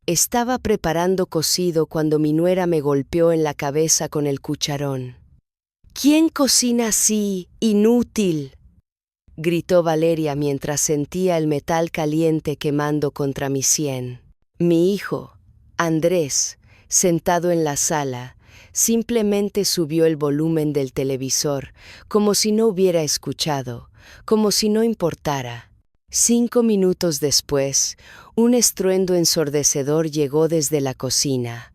Estaba preparando cocido cuando mi nuera me golpeó en la cabeza con el cucharón. «¿Quién cocina así, inútil?», gritó Valeria mientras sentía el metal caliente quemando contra mi sien. Mi hijo, Andrés, sentado en la sala, simplemente subió el volumen del televisor, como si no hubiera escuchado, como si no importara. 5 minutos después, un estruendo ensordecedor llegó desde la cocina.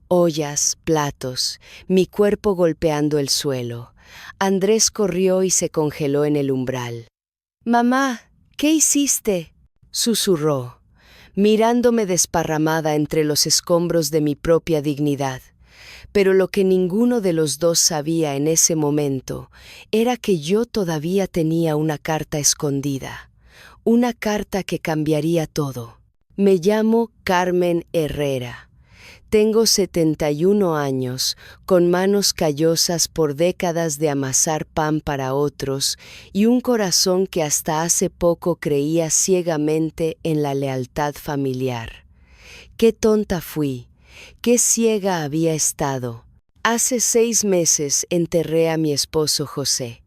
Ollas, platos, mi cuerpo golpeando el suelo. Andrés corrió y se congeló en el umbral. «Mamá, ¿qué hiciste?», susurró, mirándome desparramada entre los escombros de mi propia dignidad. Pero lo que ninguno de los dos sabía en ese momento era que yo todavía tenía una carta escondida, una carta que cambiaría todo. Me llamo Carmen Herrera. Tengo 71 años, con manos callosas por décadas de amasar pan para otros y un corazón que hasta hace poco creía ciegamente en la lealtad familiar. Qué tonta fui, qué ciega había estado. Hace 6 meses enterré a mi esposo José.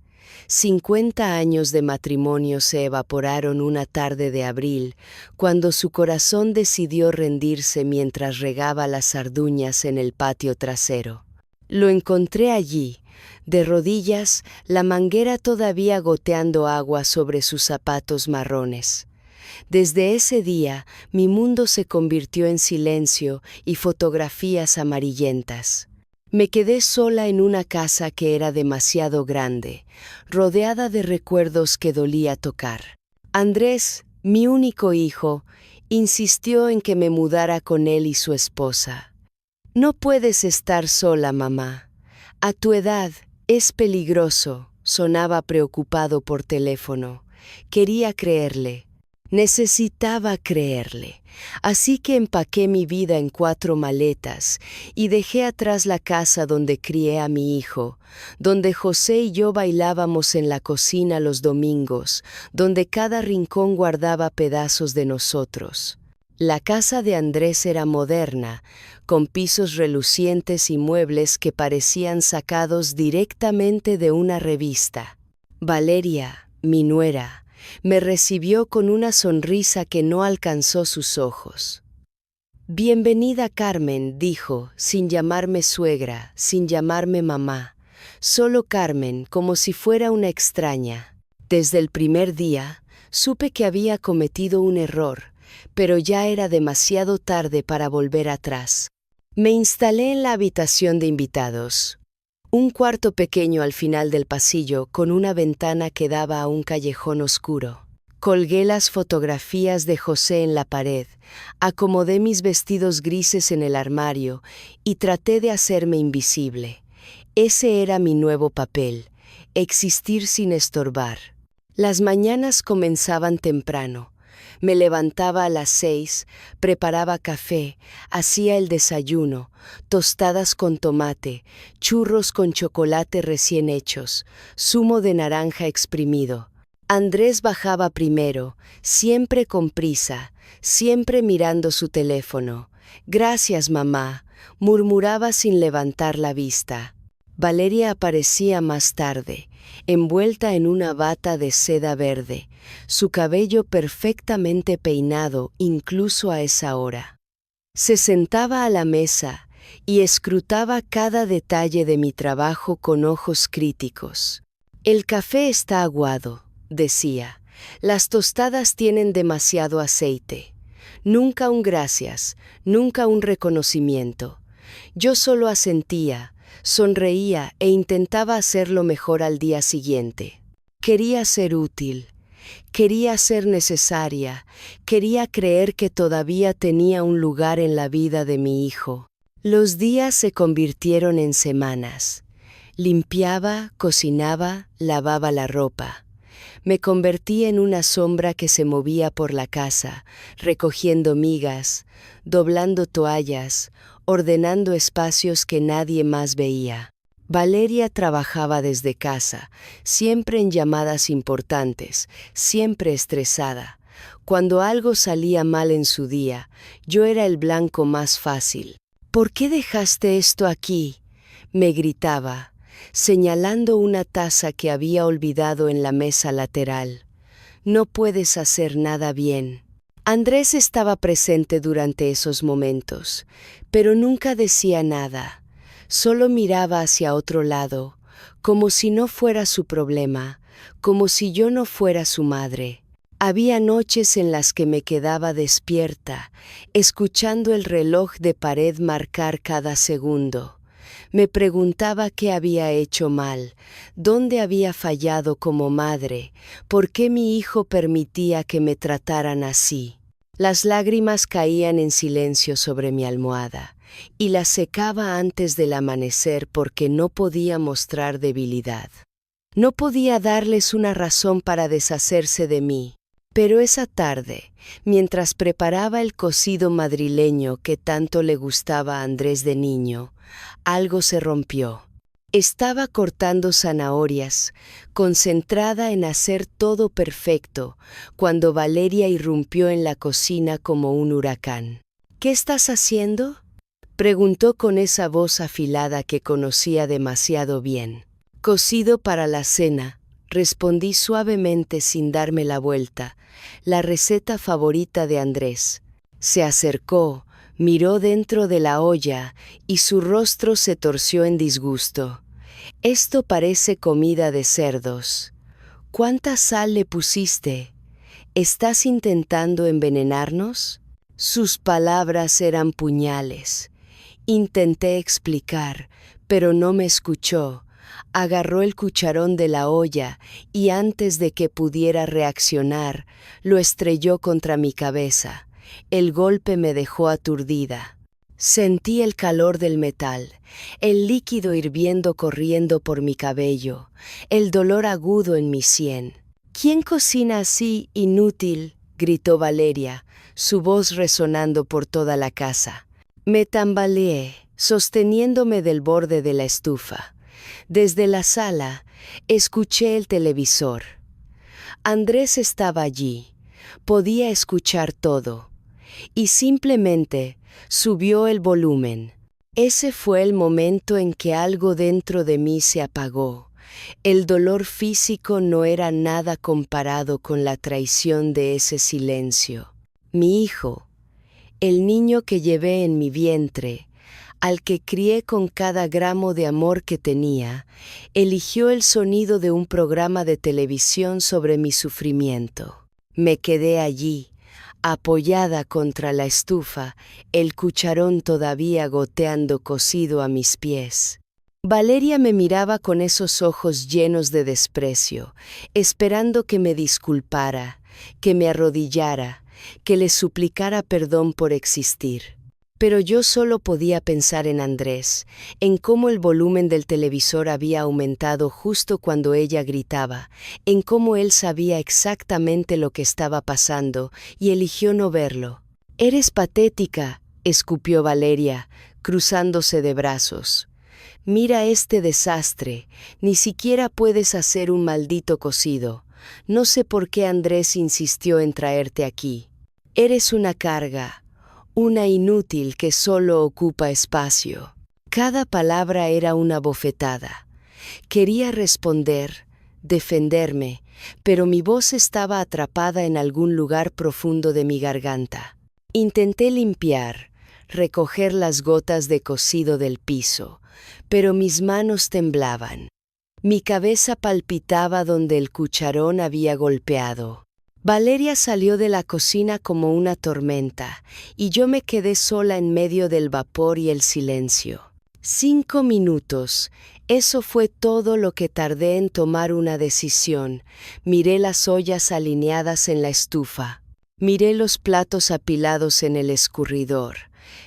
50 años de matrimonio se evaporaron una tarde de abril, cuando su corazón decidió rendirse mientras regaba las sarduñas en el patio trasero. Lo encontré allí, de rodillas, la manguera todavía goteando agua sobre sus zapatos marrones. Desde ese día, mi mundo se convirtió en silencio y fotografías amarillentas. Me quedé sola en una casa que era demasiado grande, rodeada de recuerdos que dolía tocar. Andrés, mi único hijo, insistió en que me mudara con él y su esposa. «No puedes estar sola, mamá. A tu edad es peligroso», sonaba preocupado por teléfono. Quería creerle. Necesitaba creerle, así que empaqué mi vida en 4 maletas y dejé atrás la casa donde crié a mi hijo, donde José y yo bailábamos en la cocina los domingos, donde cada rincón guardaba pedazos de nosotros. La casa de Andrés era moderna, con pisos relucientes y muebles que parecían sacados directamente de una revista. Valeria, mi nuera, me recibió con una sonrisa que no alcanzó sus ojos. «Bienvenida, Carmen», dijo, sin llamarme suegra, sin llamarme mamá, solo Carmen, como si fuera una extraña. Desde el primer día, supe que había cometido un error, pero ya era demasiado tarde para volver atrás. Me instalé en la habitación de invitados. Un cuarto pequeño al final del pasillo con una ventana que daba a un callejón oscuro. Colgué las fotografías de José en la pared, acomodé mis vestidos grises en el armario y traté de hacerme invisible. Ese era mi nuevo papel, existir sin estorbar. Las mañanas comenzaban temprano. Me levantaba a las 6, preparaba café, hacía el desayuno, tostadas con tomate, churros con chocolate recién hechos, zumo de naranja exprimido. Andrés bajaba primero, siempre con prisa, siempre mirando su teléfono. «Gracias, mamá», murmuraba sin levantar la vista. Valeria aparecía más tarde, envuelta en una bata de seda verde, su cabello perfectamente peinado incluso a esa hora. Se sentaba a la mesa y escrutaba cada detalle de mi trabajo con ojos críticos. «El café está aguado», decía. «Las tostadas tienen demasiado aceite». Nunca un gracias, nunca un reconocimiento. Yo solo asentía, sonreía e intentaba hacerlo mejor al día siguiente. Quería ser útil. Quería ser necesaria, quería creer que todavía tenía un lugar en la vida de mi hijo. Los días se convirtieron en semanas. Limpiaba, cocinaba, lavaba la ropa. Me convertí en una sombra que se movía por la casa, recogiendo migas, doblando toallas, ordenando espacios que nadie más veía. Valeria trabajaba desde casa, siempre en llamadas importantes, siempre estresada. Cuando algo salía mal en su día, yo era el blanco más fácil. ¿Por qué dejaste esto aquí?, me gritaba, señalando una taza que había olvidado en la mesa lateral. No puedes hacer nada bien. Andrés estaba presente durante esos momentos, pero nunca decía nada. Solo miraba hacia otro lado, como si no fuera su problema, como si yo no fuera su madre. Había noches en las que me quedaba despierta, escuchando el reloj de pared marcar cada segundo. Me preguntaba qué había hecho mal, dónde había fallado como madre, por qué mi hijo permitía que me trataran así. Las lágrimas caían en silencio sobre mi almohada, y las secaba antes del amanecer porque no podía mostrar debilidad. No podía darles una razón para deshacerse de mí. Pero esa tarde, mientras preparaba el cocido madrileño que tanto le gustaba a Andrés de niño, algo se rompió. Estaba cortando zanahorias, concentrada en hacer todo perfecto, cuando Valeria irrumpió en la cocina como un huracán. ¿Qué estás haciendo?, preguntó con esa voz afilada que conocía demasiado bien. Cocido para la cena, respondí suavemente sin darme la vuelta, la receta favorita de Andrés. Se acercó, miró dentro de la olla y su rostro se torció en disgusto. Esto parece comida de cerdos. ¿Cuánta sal le pusiste? ¿Estás intentando envenenarnos? Sus palabras eran puñales. Intenté explicar, pero no me escuchó. Agarró el cucharón de la olla y antes de que pudiera reaccionar, lo estrelló contra mi cabeza. El golpe me dejó aturdida. Sentí el calor del metal, el líquido hirviendo corriendo por mi cabello, el dolor agudo en mi sien. ¿Quién cocina así, inútil?, gritó Valeria, su voz resonando por toda la casa. Me tambaleé, sosteniéndome del borde de la estufa. Desde la sala, escuché el televisor. Andrés estaba allí, podía escuchar todo, y simplemente subió el volumen. Ese fue el momento en que algo dentro de mí se apagó. El dolor físico no era nada comparado con la traición de ese silencio. Mi hijo, el niño que llevé en mi vientre, al que crié con cada gramo de amor que tenía, eligió el sonido de un programa de televisión sobre mi sufrimiento. Me quedé allí, apoyada contra la estufa, el cucharón todavía goteando cocido a mis pies. Valeria me miraba con esos ojos llenos de desprecio, esperando que me disculpara, que me arrodillara, que le suplicara perdón por existir. Pero yo solo podía pensar en Andrés, en cómo el volumen del televisor había aumentado justo cuando ella gritaba, en cómo él sabía exactamente lo que estaba pasando y eligió no verlo. «Eres patética», escupió Valeria, cruzándose de brazos. «Mira este desastre, ni siquiera puedes hacer un maldito cocido. No sé por qué Andrés insistió en traerte aquí. Eres una carga. Una inútil que solo ocupa espacio». Cada palabra era una bofetada. Quería responder, defenderme, pero mi voz estaba atrapada en algún lugar profundo de mi garganta. Intenté limpiar, recoger las gotas de cocido del piso, pero mis manos temblaban. Mi cabeza palpitaba donde el cucharón había golpeado. Valeria salió de la cocina como una tormenta, y yo me quedé sola en medio del vapor y el silencio. 5 minutos, eso fue todo lo que tardé en tomar una decisión. Miré las ollas alineadas en la estufa. Miré los platos apilados en el escurridor.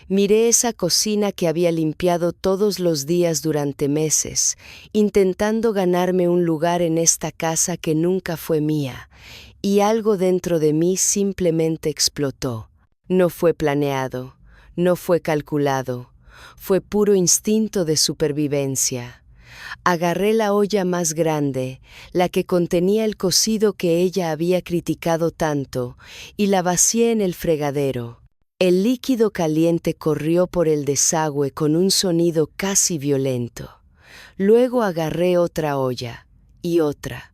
Miré esa cocina que había limpiado todos los días durante meses, intentando ganarme un lugar en esta casa que nunca fue mía. Y algo dentro de mí simplemente explotó. No fue planeado, no fue calculado, fue puro instinto de supervivencia. Agarré la olla más grande, la que contenía el cocido que ella había criticado tanto, y la vacié en el fregadero. El líquido caliente corrió por el desagüe con un sonido casi violento. Luego agarré otra olla, y otra.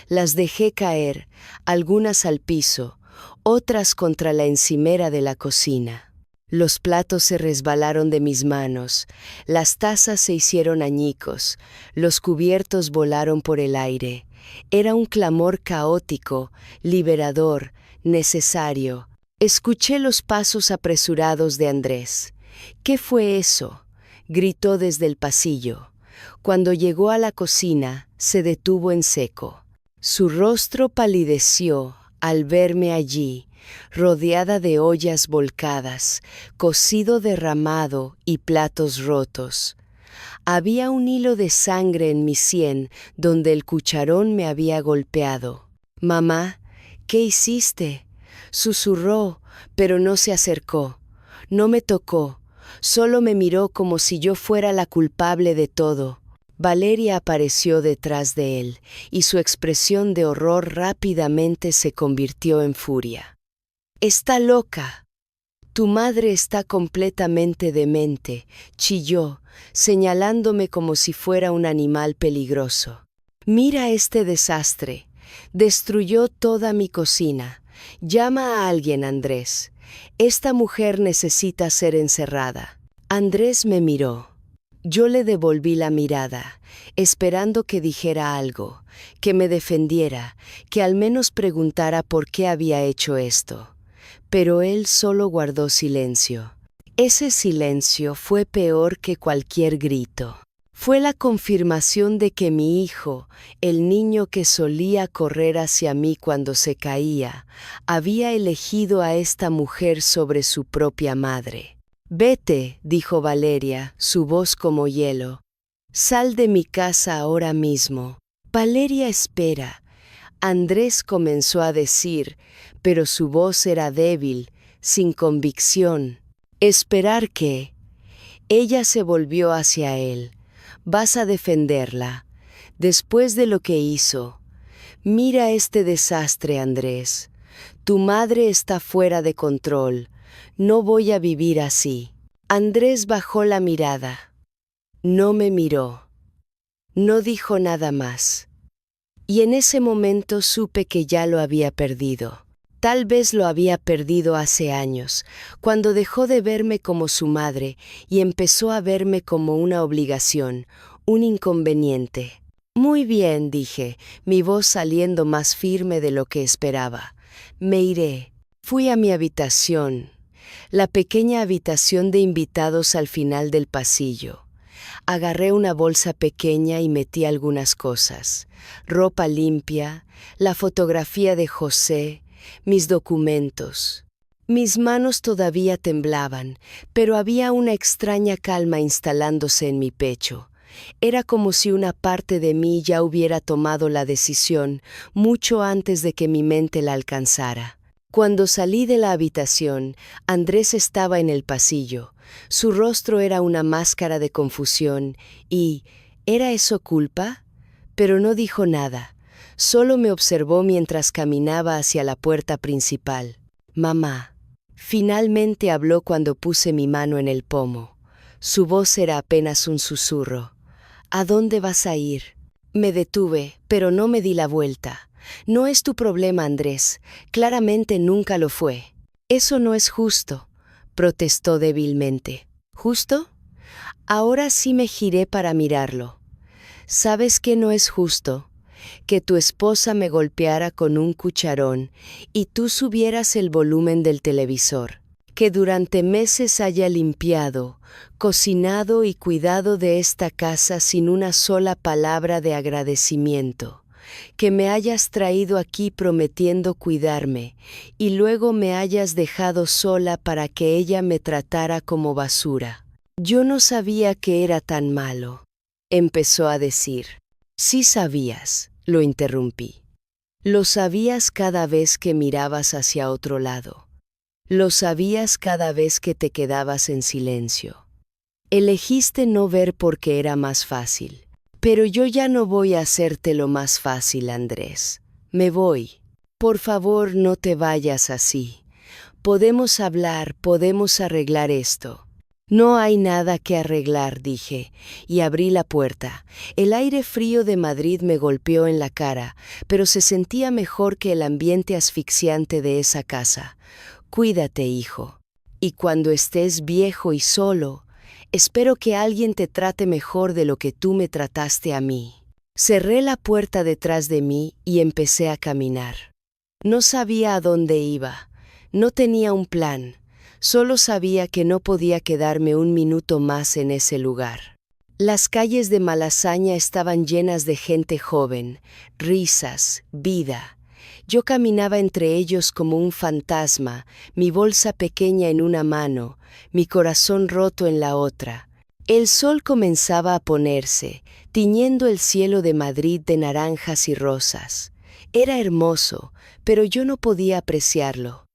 Las dejé caer, algunas al piso, otras contra la encimera de la cocina. Los platos se resbalaron de mis manos, las tazas se hicieron añicos, los cubiertos volaron por el aire. Era un clamor caótico, liberador, necesario. Escuché los pasos apresurados de Andrés. «¿Qué fue eso?», gritó desde el pasillo. Cuando llegó a la cocina, se detuvo en seco. Su rostro palideció al verme allí, rodeada de ollas volcadas, cocido derramado y platos rotos. Había un hilo de sangre en mi sien donde el cucharón me había golpeado. «Mamá, ¿qué hiciste?», susurró, pero no se acercó. No me tocó, solo me miró como si yo fuera la culpable de todo. Valeria apareció detrás de él, y su expresión de horror rápidamente se convirtió en furia. «Está loca. Tu madre está completamente demente», chilló, señalándome como si fuera un animal peligroso. «Mira este desastre. Destruyó toda mi cocina. Llama a alguien, Andrés. Esta mujer necesita ser encerrada». Andrés me miró. Yo le devolví la mirada, esperando que dijera algo, que me defendiera, que al menos preguntara por qué había hecho esto. Pero él solo guardó silencio. Ese silencio fue peor que cualquier grito. Fue la confirmación de que mi hijo, el niño que solía correr hacia mí cuando se caía, había elegido a esta mujer sobre su propia madre. «Vete», dijo Valeria, su voz como hielo. «Sal de mi casa ahora mismo». «Valeria, espera», Andrés comenzó a decir, pero su voz era débil, sin convicción. «¿Esperar qué?». Ella se volvió hacia él. «Vas a defenderla, después de lo que hizo. Mira este desastre, Andrés. Tu madre está fuera de control. No voy a vivir así». Andrés bajó la mirada. No me miró. No dijo nada más. Y en ese momento supe que ya lo había perdido. Tal vez lo había perdido hace años, cuando dejó de verme como su madre y empezó a verme como una obligación, un inconveniente. «Muy bien», dije, mi voz saliendo más firme de lo que esperaba. «Me iré». Fui a mi habitación, la pequeña habitación de invitados al final del pasillo. Agarré una bolsa pequeña y metí algunas cosas: ropa limpia, la fotografía de José, mis documentos. Mis manos todavía temblaban, pero había una extraña calma instalándose en mi pecho. Era como si una parte de mí ya hubiera tomado la decisión mucho antes de que mi mente la alcanzara. Cuando salí de la habitación, Andrés estaba en el pasillo. Su rostro era una máscara de confusión y ¿era eso culpa? Pero no dijo nada. Solo me observó mientras caminaba hacia la puerta principal. «Mamá». Finalmente habló cuando puse mi mano en el pomo. Su voz era apenas un susurro. «¿A dónde vas a ir?». Me detuve, pero no me di la vuelta. «No es tu problema, Andrés. Claramente nunca lo fue». «Eso no es justo», protestó débilmente. «¿Justo?». Ahora sí me giré para mirarlo. «¿Sabes qué no es justo? Que tu esposa me golpeara con un cucharón y tú subieras el volumen del televisor. Que durante meses haya limpiado, cocinado y cuidado de esta casa sin una sola palabra de agradecimiento. Que me hayas traído aquí prometiendo cuidarme y luego me hayas dejado sola para que ella me tratara como basura». «Yo no sabía que era tan malo», empezó a decir. «Sí sabías», lo interrumpí. «Lo sabías cada vez que mirabas hacia otro lado. Lo sabías cada vez que te quedabas en silencio. Elegiste no ver porque era más fácil. Pero yo ya no voy a hacértelo más fácil, Andrés. Me voy. Por favor, no te vayas así. Podemos hablar, podemos arreglar esto. No hay nada que arreglar, dije, y abrí la puerta. El aire frío de Madrid me golpeó en la cara, pero se sentía mejor que el ambiente asfixiante de esa casa. Cuídate, hijo. Y cuando estés viejo y solo, espero que alguien te trate mejor de lo que tú me trataste a mí. Cerré la puerta detrás de mí y empecé a caminar. No sabía a dónde iba, no tenía un plan. Solo sabía que no podía quedarme un minuto más en ese lugar. Las calles de Malasaña estaban llenas de gente joven, risas, vida. Yo caminaba entre ellos como un fantasma, mi bolsa pequeña en una mano, mi corazón roto en la otra. El sol comenzaba a ponerse, tiñendo el cielo de Madrid de naranjas y rosas. Era hermoso, pero yo no podía apreciarlo.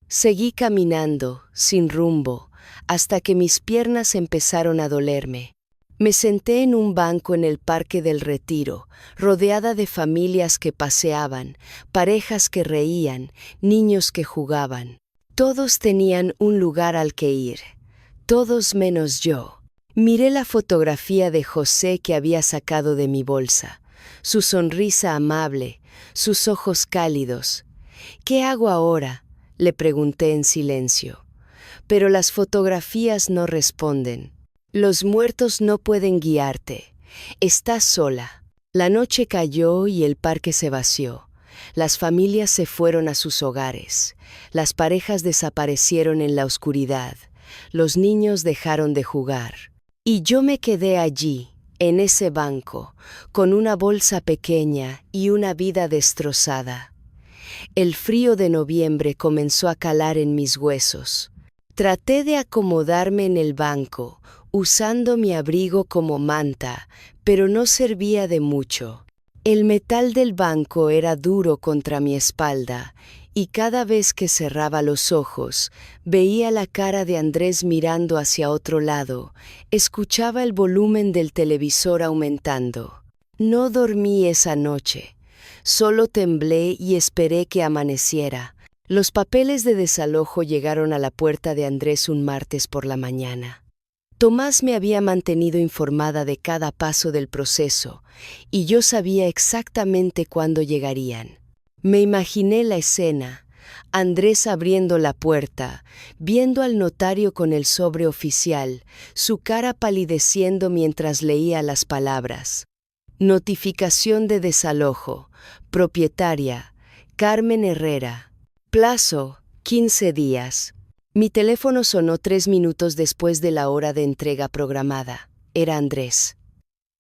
Seguí caminando, sin rumbo, hasta que mis piernas empezaron a dolerme. Me senté en un banco en el Parque del Retiro, rodeada de familias que paseaban, parejas que reían, niños que jugaban. Todos tenían un lugar al que ir, todos menos yo. Miré la fotografía de José que había sacado de mi bolsa, su sonrisa amable, sus ojos cálidos. ¿Qué hago ahora?, le pregunté en silencio. Pero las fotografías no responden. Los muertos no pueden guiarte. Estás sola. La noche cayó y el parque se vació. Las familias se fueron a sus hogares. Las parejas desaparecieron en la oscuridad. Los niños dejaron de jugar. Y yo me quedé allí, en ese banco, con una bolsa pequeña y una vida destrozada. El frío de noviembre comenzó a calar en mis huesos. Traté de acomodarme en el banco, usando mi abrigo como manta, pero no servía de mucho. El metal del banco era duro contra mi espalda, y cada vez que cerraba los ojos, veía la cara de Andrés mirando hacia otro lado, escuchaba el volumen del televisor aumentando. No dormí esa noche. Solo temblé y esperé que amaneciera. Los papeles de desalojo llegaron a la puerta de Andrés un martes por la mañana. Tomás me había mantenido informada de cada paso del proceso, y yo sabía exactamente cuándo llegarían. Me imaginé la escena, Andrés abriendo la puerta, viendo al notario con el sobre oficial, su cara palideciendo mientras leía las palabras. Notificación de desalojo. Propietaria, Carmen Herrera. Plazo, 15 días. Mi teléfono sonó 3 minutos después de la hora de entrega programada. Era Andrés.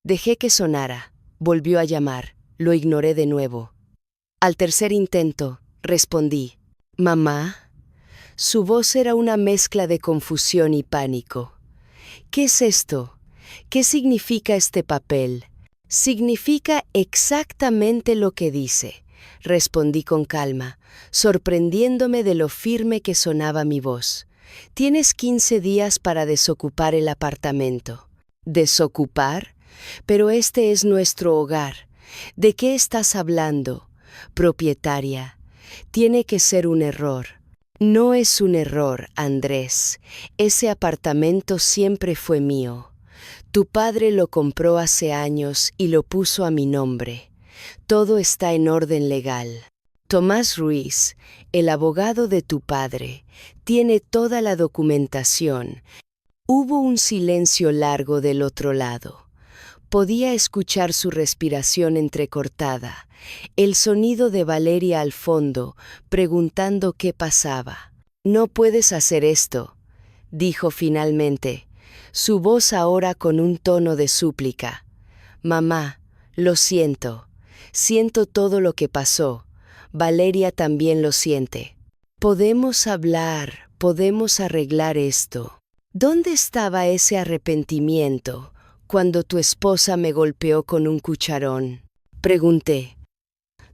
Dejé que sonara. Volvió a llamar. Lo ignoré de nuevo. Al tercer intento, respondí. ¿Mamá? Su voz era una mezcla de confusión y pánico. ¿Qué es esto? ¿Qué significa este papel? Significa exactamente lo que dice, respondí con calma, sorprendiéndome de lo firme que sonaba mi voz. Tienes 15 días para desocupar el apartamento. ¿Desocupar? Pero este es nuestro hogar. ¿De qué estás hablando? Propietaria, tiene que ser un error. No es un error, Andrés. Ese apartamento siempre fue mío. Tu padre lo compró hace años y lo puso a mi nombre. Todo está en orden legal. Tomás Ruiz, el abogado de tu padre, tiene toda la documentación. Hubo un silencio largo del otro lado. Podía escuchar su respiración entrecortada, el sonido de Valeria al fondo, preguntando qué pasaba. No puedes hacer esto, dijo finalmente, su voz ahora con un tono de súplica. Mamá, lo siento. Siento todo lo que pasó. Valeria también lo siente. Podemos hablar, podemos arreglar esto. ¿Dónde estaba ese arrepentimiento cuando tu esposa me golpeó con un cucharón? Pregunté.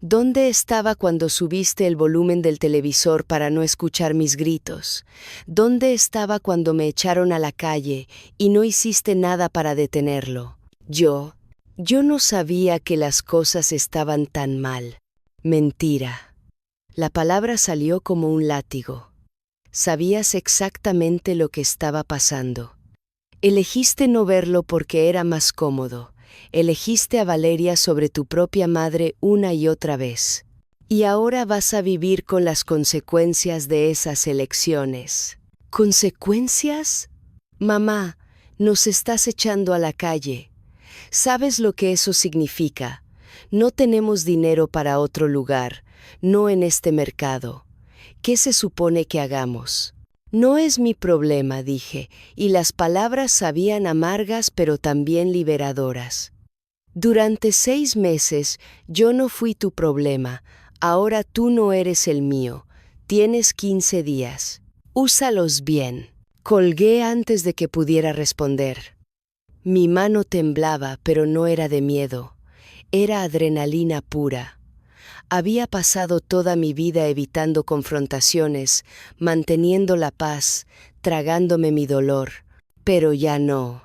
¿Dónde estaba cuando subiste el volumen del televisor para no escuchar mis gritos? ¿Dónde estaba cuando me echaron a la calle y no hiciste nada para detenerlo? Yo Yo no sabía que las cosas estaban tan mal. Mentira. La palabra salió como un látigo. Sabías exactamente lo que estaba pasando. Elegiste no verlo porque era más cómodo. Elegiste a Valeria sobre tu propia madre una y otra vez. Y ahora vas a vivir con las consecuencias de esas elecciones. ¿Consecuencias? Mamá, nos estás echando a la calle. ¿Sabes lo que eso significa? No tenemos dinero para otro lugar, no en este mercado. ¿Qué se supone que hagamos? No es mi problema, dije, y las palabras sabían amargas pero también liberadoras. Durante 6 meses yo no fui tu problema, ahora tú no eres el mío. Tienes 15 días. Úsalos bien. Colgué antes de que pudiera responder. Mi mano temblaba, pero no era de miedo. Era adrenalina pura. Había pasado toda mi vida evitando confrontaciones, manteniendo la paz, tragándome mi dolor. Pero ya no.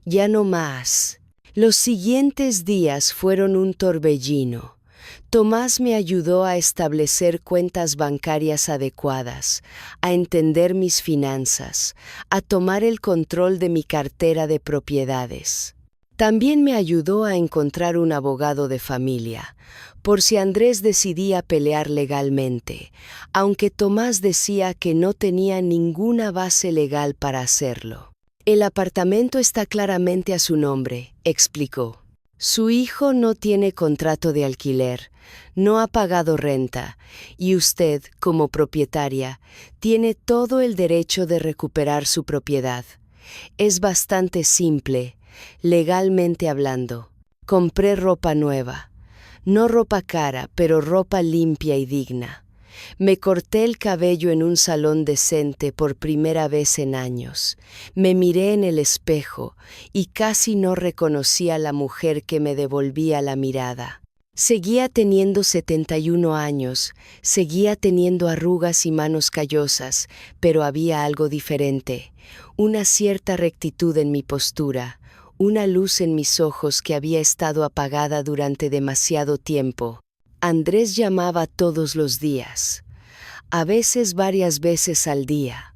Ya no más. Los siguientes días fueron un torbellino. Tomás me ayudó a establecer cuentas bancarias adecuadas, a entender mis finanzas, a tomar el control de mi cartera de propiedades. También me ayudó a encontrar un abogado de familia, por si Andrés decidía pelear legalmente, aunque Tomás decía que no tenía ninguna base legal para hacerlo. El apartamento está claramente a su nombre, explicó. Su hijo no tiene contrato de alquiler, no ha pagado renta, y usted, como propietaria, tiene todo el derecho de recuperar su propiedad. Es bastante simple, legalmente hablando. Compré ropa nueva. No ropa cara, pero ropa limpia y digna. Me corté el cabello en un salón decente por primera vez en años. Me miré en el espejo y casi no reconocí a la mujer que me devolvía la mirada. Seguía teniendo 71 años, seguía teniendo arrugas y manos callosas, pero había algo diferente, una cierta rectitud en mi postura, una luz en mis ojos que había estado apagada durante demasiado tiempo. Andrés llamaba todos los días, a veces varias veces al día.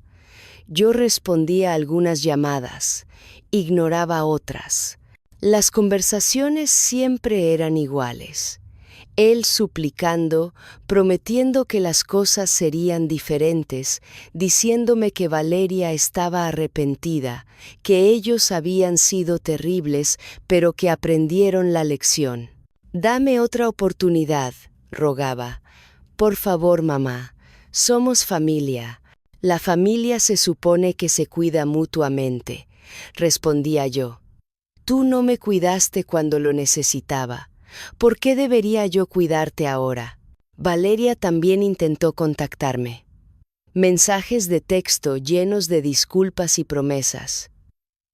Yo respondía a algunas llamadas, ignoraba otras. Las conversaciones siempre eran iguales. Él suplicando, prometiendo que las cosas serían diferentes, diciéndome que Valeria estaba arrepentida, que ellos habían sido terribles, pero que aprendieron la lección. Dame otra oportunidad, rogaba. Por favor, mamá, somos familia. La familia se supone que se cuida mutuamente, respondía yo. Tú no me cuidaste cuando lo necesitaba. ¿Por qué debería yo cuidarte ahora? Valeria también intentó contactarme. Mensajes de texto llenos de disculpas y promesas.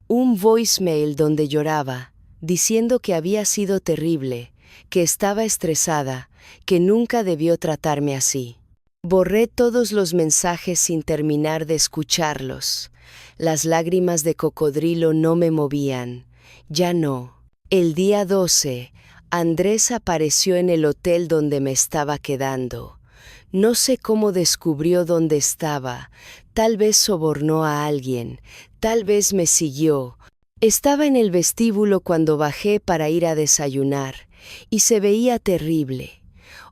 Un voicemail donde lloraba, diciendo que había sido terrible, que estaba estresada, que nunca debió tratarme así. Borré todos los mensajes sin terminar de escucharlos. Las lágrimas de cocodrilo no me movían. Ya no. El día 12, Andrés apareció en el hotel donde me estaba quedando. No sé cómo descubrió dónde estaba. Tal vez sobornó a alguien. Tal vez me siguió. Estaba en el vestíbulo cuando bajé para ir a desayunar, y se veía terrible.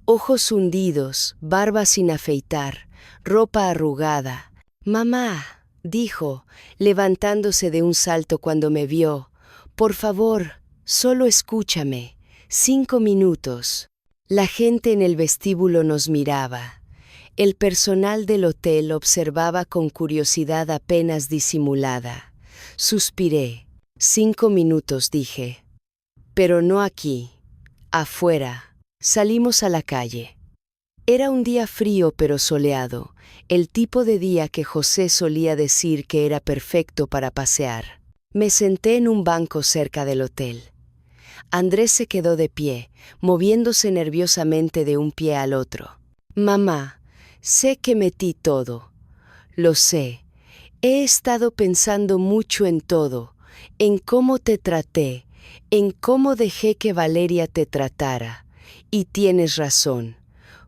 Ojos hundidos, barba sin afeitar, ropa arrugada. «Mamá», dijo, levantándose de un salto cuando me vio, «por favor, solo escúchame. 5 minutos». La gente en el vestíbulo nos miraba. El personal del hotel observaba con curiosidad apenas disimulada. Suspiré. 5 minutos, dije. Pero no aquí. Afuera. Salimos a la calle. Era un día frío pero soleado, el tipo de día que José solía decir que era perfecto para pasear. Me senté en un banco cerca del hotel. Andrés se quedó de pie, moviéndose nerviosamente de un pie al otro. «Mamá, sé que metí todo. Lo sé. He estado pensando mucho en todo, en cómo te traté, en cómo dejé que Valeria te tratara. Y tienes razón.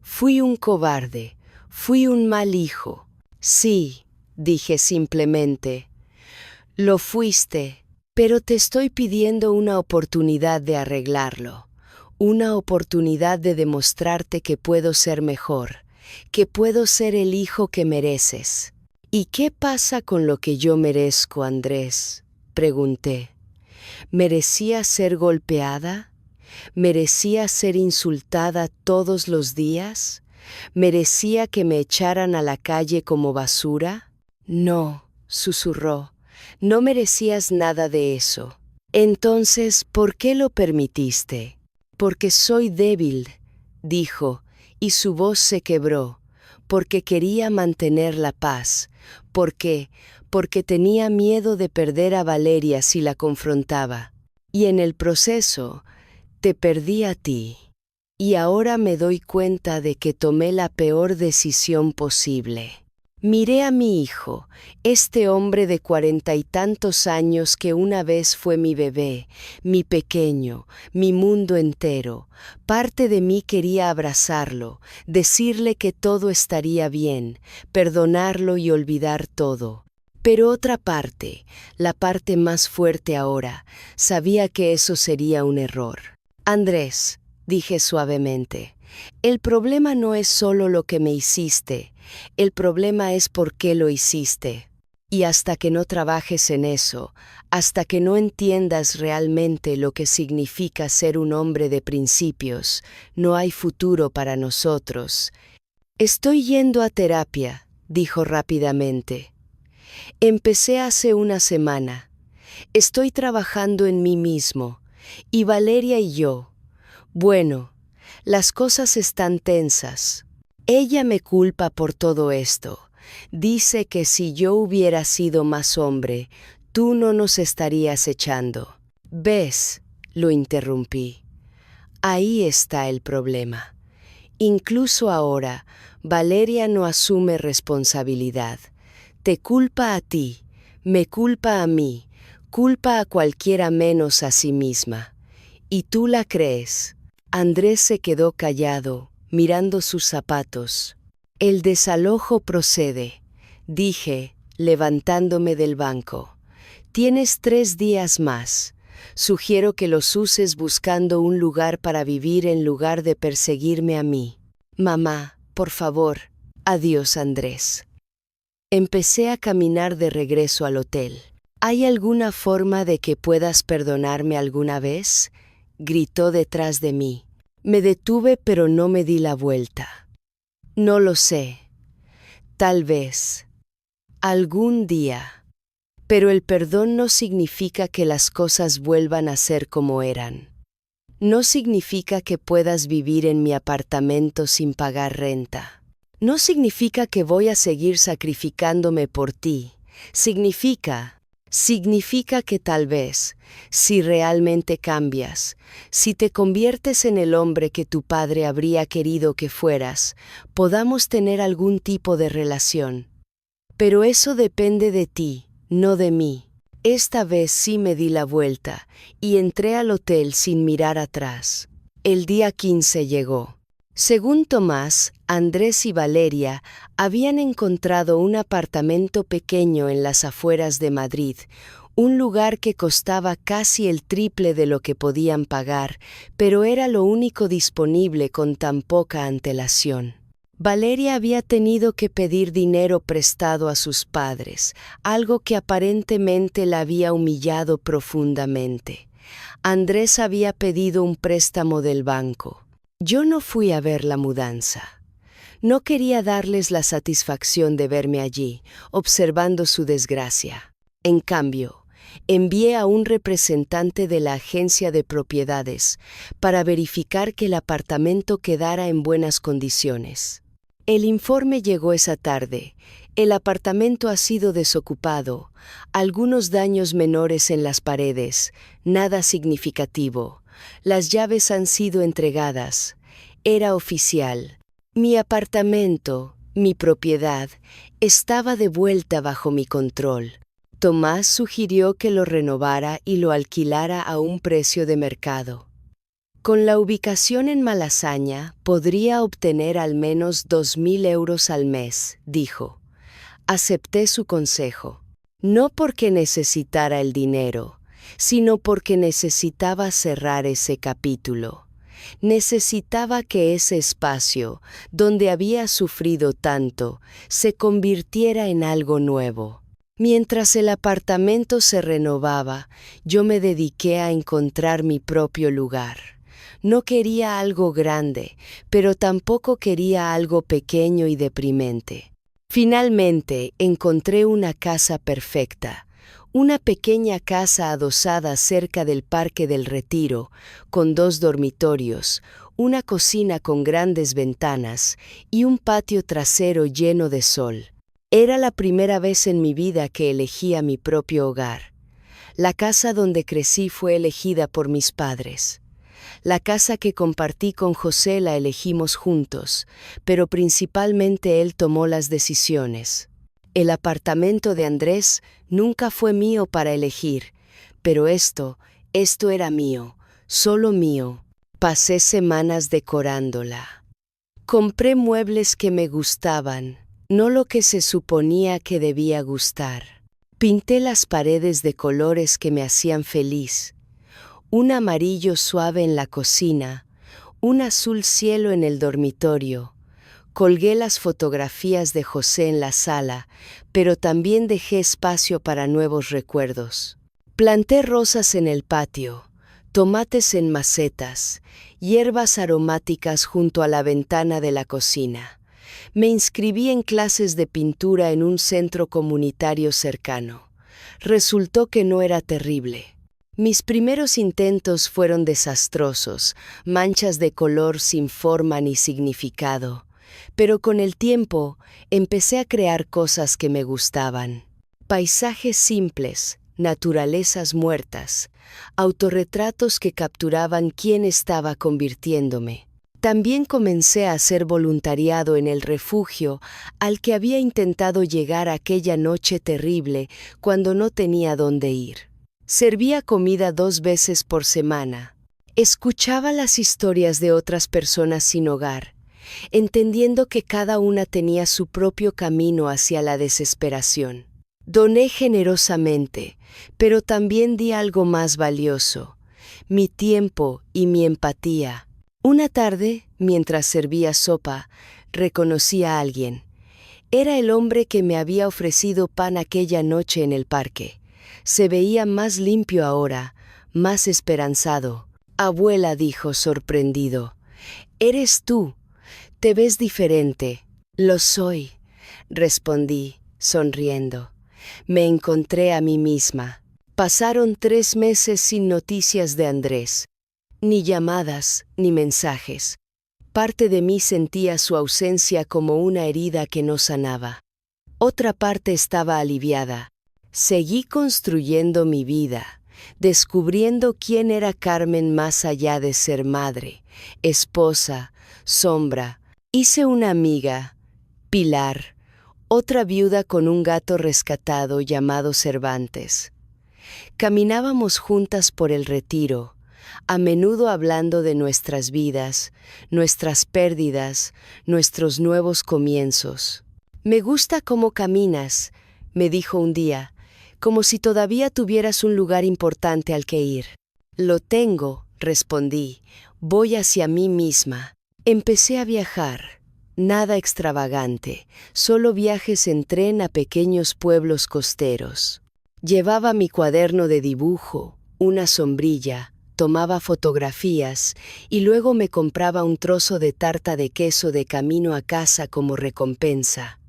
Fui un cobarde, fui un mal hijo. Sí, dije simplemente. Lo fuiste, pero te estoy pidiendo una oportunidad de arreglarlo. Una oportunidad de demostrarte que puedo ser mejor, que puedo ser el hijo que mereces. ¿Y qué pasa con lo que yo merezco, Andrés?, pregunté. ¿Merecía ser golpeada? ¿Merecía ser insultada todos los días? ¿Merecía que me echaran a la calle como basura? No, susurró, no merecías nada de eso. Entonces, ¿por qué lo permitiste? Porque soy débil, dijo, y su voz se quebró, porque quería mantener la paz, porque tenía miedo de perder a Valeria si la confrontaba. Y en el proceso, te perdí a ti. Y ahora me doy cuenta de que tomé la peor decisión posible. Miré a mi hijo, este hombre de 40 y tantos años que una vez fue mi bebé, mi pequeño, mi mundo entero. Parte de mí quería abrazarlo, decirle que todo estaría bien, perdonarlo y olvidar todo. Pero otra parte, la parte más fuerte ahora, sabía que eso sería un error. Andrés, dije suavemente, el problema no es solo lo que me hiciste, el problema es por qué lo hiciste. Y hasta que no trabajes en eso, hasta que no entiendas realmente lo que significa ser un hombre de principios, no hay futuro para nosotros. Estoy yendo a terapia, dijo rápidamente. Empecé hace una semana. Estoy trabajando en mí mismo. Y Valeria y yo, bueno, las cosas están tensas. Ella me culpa por todo esto. Dice que si yo hubiera sido más hombre, tú no nos estarías echando. ¿Ves?, lo interrumpí. Ahí está el problema. Incluso ahora, Valeria no asume responsabilidad. Te culpa a ti, me culpa a mí, culpa a cualquiera menos a sí misma. ¿Y tú la crees? Andrés se quedó callado, mirando sus zapatos. El desalojo procede, dije, levantándome del banco. Tienes 3 días más. Sugiero que los uses buscando un lugar para vivir en lugar de perseguirme a mí. Mamá, por favor. Adiós, Andrés. Empecé a caminar de regreso al hotel. ¿Hay alguna forma de que puedas perdonarme alguna vez?, gritó detrás de mí. Me detuve, pero no me di la vuelta. No lo sé. Tal vez. Algún día. Pero el perdón no significa que las cosas vuelvan a ser como eran. No significa que puedas vivir en mi apartamento sin pagar renta. No significa que voy a seguir sacrificándome por ti. Significa que tal vez, si realmente cambias, si te conviertes en el hombre que tu padre habría querido que fueras, podamos tener algún tipo de relación. Pero eso depende de ti, no de mí. Esta vez sí me di la vuelta y entré al hotel sin mirar atrás. El día 15 llegó. Según Tomás, Andrés y Valeria habían encontrado un apartamento pequeño en las afueras de Madrid, un lugar que costaba casi el triple de lo que podían pagar, pero era lo único disponible con tan poca antelación. Valeria había tenido que pedir dinero prestado a sus padres, algo que aparentemente la había humillado profundamente. Andrés había pedido un préstamo del banco. Yo no fui a ver la mudanza. No quería darles la satisfacción de verme allí, observando su desgracia. En cambio, envié a un representante de la agencia de propiedades para verificar que el apartamento quedara en buenas condiciones. El informe llegó esa tarde. El apartamento ha sido desocupado, algunos daños menores en las paredes, nada significativo. Las llaves han sido entregadas. Era oficial. Mi apartamento, mi propiedad, estaba de vuelta bajo mi control. Tomás sugirió que lo renovara y lo alquilara a un precio de mercado. Con la ubicación en Malasaña, podría obtener al menos 2.000 euros al mes, dijo. Acepté su consejo. No porque necesitara el dinero, sino porque necesitaba cerrar ese capítulo. Necesitaba que ese espacio, donde había sufrido tanto, se convirtiera en algo nuevo. Mientras el apartamento se renovaba, yo me dediqué a encontrar mi propio lugar. No quería algo grande, pero tampoco quería algo pequeño y deprimente. Finalmente, encontré una casa perfecta, una pequeña casa adosada cerca del Parque del Retiro, con 2 dormitorios, una cocina con grandes ventanas y un patio trasero lleno de sol. Era la primera vez en mi vida que elegía mi propio hogar. La casa donde crecí fue elegida por mis padres. La casa que compartí con José la elegimos juntos, pero principalmente él tomó las decisiones. El apartamento de Andrés nunca fue mío para elegir, pero esto era mío, solo mío. Pasé semanas decorándola. Compré muebles que me gustaban, no lo que se suponía que debía gustar. Pinté las paredes de colores que me hacían feliz. Un amarillo suave en la cocina, un azul cielo en el dormitorio. Colgué las fotografías de José en la sala, pero también dejé espacio para nuevos recuerdos. Planté rosas en el patio, tomates en macetas, hierbas aromáticas junto a la ventana de la cocina. Me inscribí en clases de pintura en un centro comunitario cercano. Resultó que no era terrible. Mis primeros intentos fueron desastrosos, manchas de color sin forma ni significado, pero con el tiempo empecé a crear cosas que me gustaban. Paisajes simples, naturalezas muertas, autorretratos que capturaban quién estaba convirtiéndome. También comencé a hacer voluntariado en el refugio al que había intentado llegar aquella noche terrible cuando no tenía dónde ir. Servía comida 2 veces por semana. Escuchaba las historias de otras personas sin hogar, entendiendo que cada una tenía su propio camino hacia la desesperación. Doné generosamente, pero también di algo más valioso, mi tiempo y mi empatía. Una tarde, mientras servía sopa, reconocí a alguien. Era el hombre que me había ofrecido pan aquella noche en el parque. Se veía más limpio ahora, más esperanzado. Abuela, dijo sorprendido, «Eres tú. Te ves diferente». «Lo soy», respondí, sonriendo. Me encontré a mí misma. Pasaron 3 meses sin noticias de Andrés. Ni llamadas, ni mensajes. Parte de mí sentía su ausencia como una herida que no sanaba. Otra parte estaba aliviada. Seguí construyendo mi vida, descubriendo quién era Carmen más allá de ser madre, esposa, sombra. Hice una amiga, Pilar, otra viuda con un gato rescatado llamado Cervantes. Caminábamos juntas por el retiro, a menudo hablando de nuestras vidas, nuestras pérdidas, nuestros nuevos comienzos. «Me gusta cómo caminas», me dijo un día, como si todavía tuvieras un lugar importante al que ir. «Lo tengo», respondí, «voy hacia mí misma». Empecé a viajar, nada extravagante, solo viajes en tren a pequeños pueblos costeros. Llevaba mi cuaderno de dibujo, una sombrilla, tomaba fotografías y luego me compraba un trozo de tarta de queso de camino a casa como recompensa.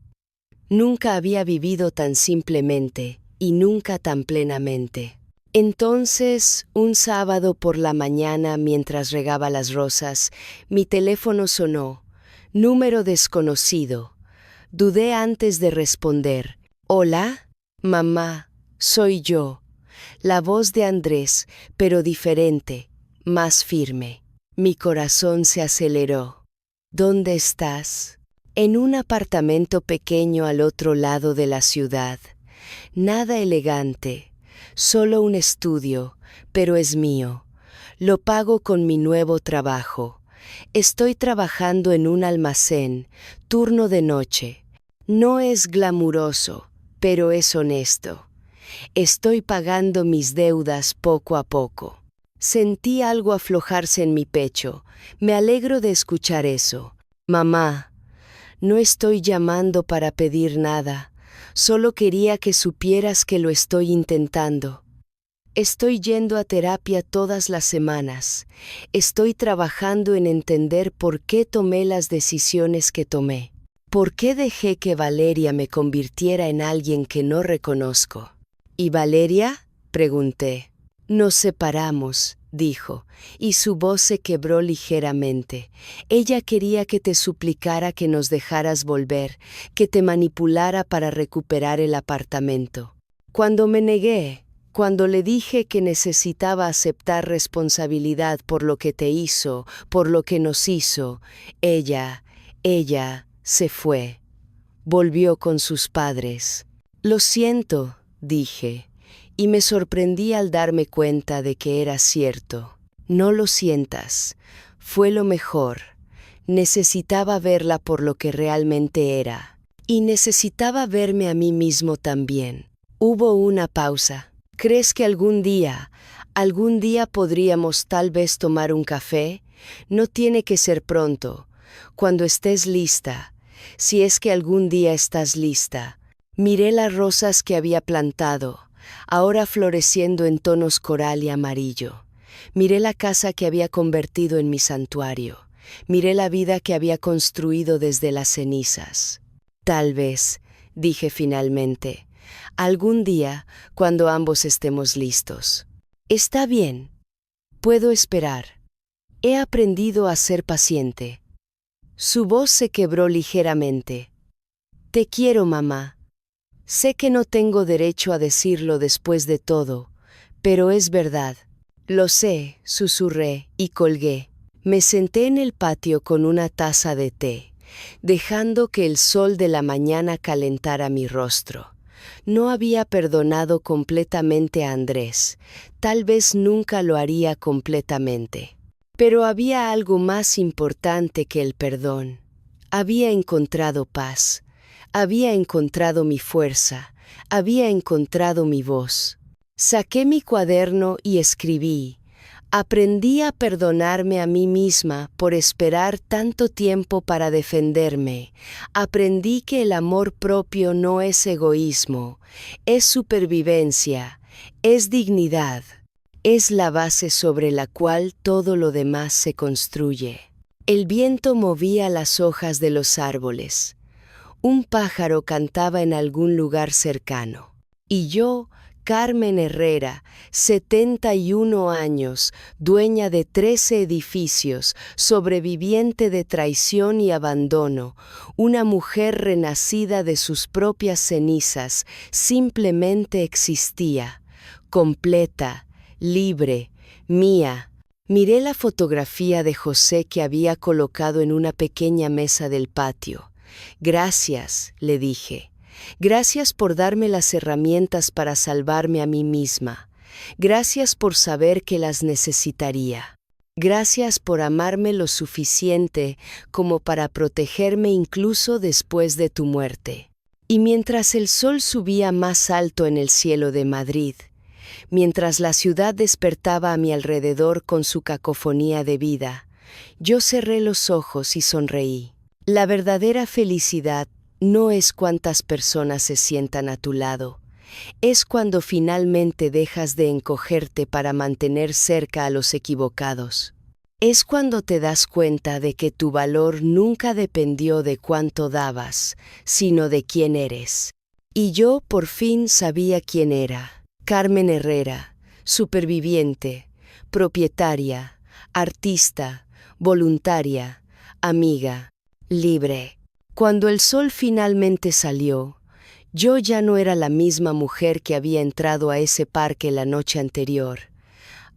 Nunca había vivido tan simplemente y nunca tan plenamente. Entonces, un sábado por la mañana, mientras regaba las rosas, mi teléfono sonó. Número desconocido. Dudé antes de responder. «¿Hola? Mamá, soy yo». La voz de Andrés, pero diferente, más firme. Mi corazón se aceleró. «¿Dónde estás?» «En un apartamento pequeño al otro lado de la ciudad. Nada elegante, solo un estudio, pero es mío. Lo pago con mi nuevo trabajo. Estoy trabajando en un almacén, turno de noche. No es glamuroso, pero es honesto. Estoy pagando mis deudas poco a poco. Sentí algo aflojarse en mi pecho. Me alegro de escuchar eso. Mamá, no estoy llamando para pedir nada. Solo quería que supieras que lo estoy intentando. Estoy yendo a terapia todas las semanas. Estoy trabajando en entender por qué tomé las decisiones que tomé. ¿Por qué dejé que Valeria me convirtiera en alguien que no reconozco? ¿Y Valeria? Pregunté. Nos separamos, dijo, y su voz se quebró ligeramente. Ella quería que te suplicara que nos dejaras volver, que te manipulara para recuperar el apartamento. Cuando me negué, cuando le dije que necesitaba aceptar responsabilidad por lo que te hizo, por lo que nos hizo, ella se fue. Volvió con sus padres. Lo siento, dije, y me sorprendí al darme cuenta de que era cierto. No lo sientas. Fue lo mejor. Necesitaba verla por lo que realmente era. Y necesitaba verme a mí mismo también. Hubo una pausa. ¿Crees que algún día podríamos tal vez tomar un café? No tiene que ser pronto. Cuando estés lista, si es que algún día estás lista. Miré las rosas que había plantado, ahora floreciendo en tonos coral y amarillo. Miré la casa que había convertido en mi santuario. Miré la vida que había construido desde las cenizas. Tal vez, dije finalmente, algún día, cuando ambos estemos listos. Está bien. Puedo esperar. He aprendido a ser paciente. Su voz se quebró ligeramente. Te quiero, mamá. Sé que no tengo derecho a decirlo después de todo, pero es verdad. Lo sé, susurré y colgué. Me senté en el patio con una taza de té, dejando que el sol de la mañana calentara mi rostro. No había perdonado completamente a Andrés. Tal vez nunca lo haría completamente. Pero había algo más importante que el perdón. Había encontrado paz. Había encontrado mi fuerza. Había encontrado mi voz. Saqué mi cuaderno y escribí. Aprendí a perdonarme a mí misma por esperar tanto tiempo para defenderme. Aprendí que el amor propio no es egoísmo, es supervivencia, es dignidad, es la base sobre la cual todo lo demás se construye. El viento movía las hojas de los árboles. Un pájaro cantaba en algún lugar cercano. Y yo, Carmen Herrera, 71 años, dueña de 13 edificios, sobreviviente de traición y abandono, una mujer renacida de sus propias cenizas, simplemente existía, completa, libre, mía. Miré la fotografía de José que había colocado en una pequeña mesa del patio. Gracias, le dije. Gracias por darme las herramientas para salvarme a mí misma. Gracias por saber que las necesitaría. Gracias por amarme lo suficiente como para protegerme incluso después de tu muerte. Y mientras el sol subía más alto en el cielo de Madrid, mientras la ciudad despertaba a mi alrededor con su cacofonía de vida, yo cerré los ojos y sonreí. La verdadera felicidad no es cuántas personas se sientan a tu lado, es cuando finalmente dejas de encogerte para mantener cerca a los equivocados. Es cuando te das cuenta de que tu valor nunca dependió de cuánto dabas, sino de quién eres. Y yo por fin sabía quién era. Carmen Herrera, superviviente, propietaria, artista, voluntaria, amiga, libre. Cuando el sol finalmente salió, yo ya no era la misma mujer que había entrado a ese parque la noche anterior.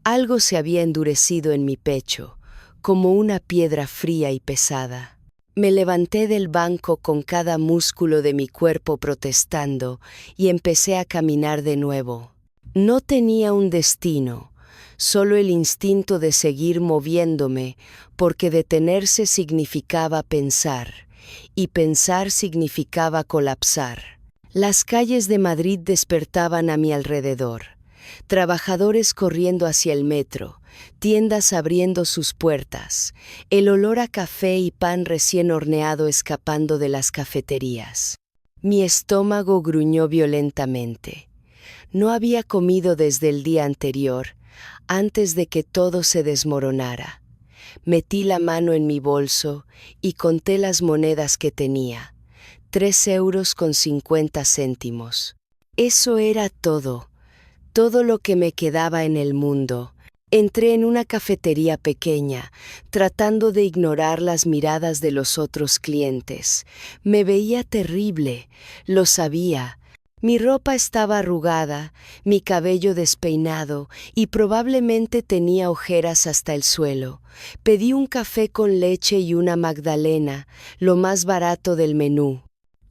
Algo se había endurecido en mi pecho, como una piedra fría y pesada. Me levanté del banco con cada músculo de mi cuerpo protestando y empecé a caminar de nuevo. No tenía un destino, solo el instinto de seguir moviéndome, porque detenerse significaba pensar, y pensar significaba colapsar. Las calles de Madrid despertaban a mi alrededor. Trabajadores corriendo hacia el metro, tiendas abriendo sus puertas, el olor a café y pan recién horneado escapando de las cafeterías. Mi estómago gruñó violentamente. No había comido desde el día anterior, antes de que todo se desmoronara. Metí la mano en mi bolso y conté las monedas que tenía. 3,50 euros. Eso era todo lo que me quedaba en el mundo. Entré en una cafetería pequeña, tratando de ignorar las miradas de los otros clientes. Me veía terrible, lo sabía. Mi ropa estaba arrugada, mi cabello despeinado y probablemente tenía ojeras hasta el suelo. Pedí un café con leche y una magdalena, lo más barato del menú.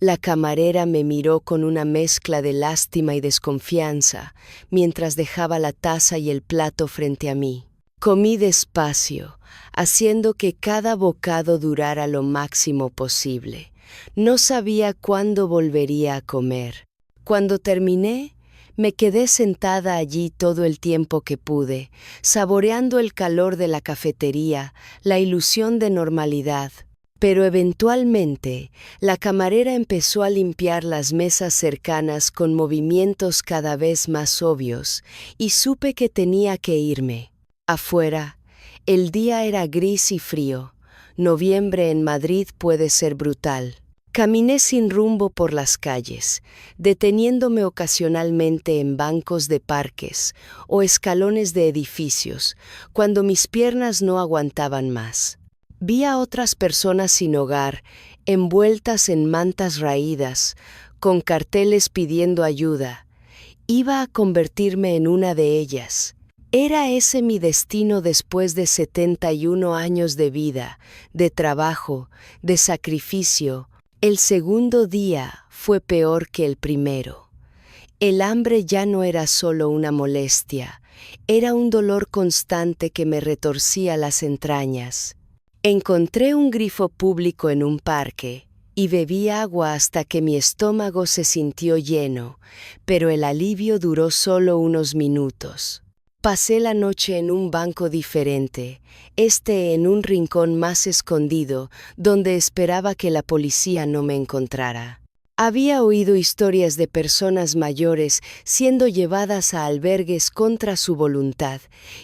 La camarera me miró con una mezcla de lástima y desconfianza, mientras dejaba la taza y el plato frente a mí. Comí despacio, haciendo que cada bocado durara lo máximo posible. No sabía cuándo volvería a comer. Cuando terminé, me quedé sentada allí todo el tiempo que pude, saboreando el calor de la cafetería, la ilusión de normalidad. Pero eventualmente, la camarera empezó a limpiar las mesas cercanas con movimientos cada vez más obvios, y supe que tenía que irme. Afuera, el día era gris y frío. Noviembre en Madrid puede ser brutal. Caminé sin rumbo por las calles, deteniéndome ocasionalmente en bancos de parques o escalones de edificios, cuando mis piernas no aguantaban más. Vi a otras personas sin hogar, envueltas en mantas raídas, con carteles pidiendo ayuda. Iba a convertirme en una de ellas. ¿Era ese mi destino después de 71 años de vida, de trabajo, de sacrificio? El segundo día fue peor que el primero. El hambre ya no era solo una molestia, era un dolor constante que me retorcía las entrañas. Encontré un grifo público en un parque y bebí agua hasta que mi estómago se sintió lleno, pero el alivio duró solo unos minutos. Pasé la noche en un banco diferente, en un rincón más escondido, donde esperaba que la policía no me encontrara. Había oído historias de personas mayores siendo llevadas a albergues contra su voluntad,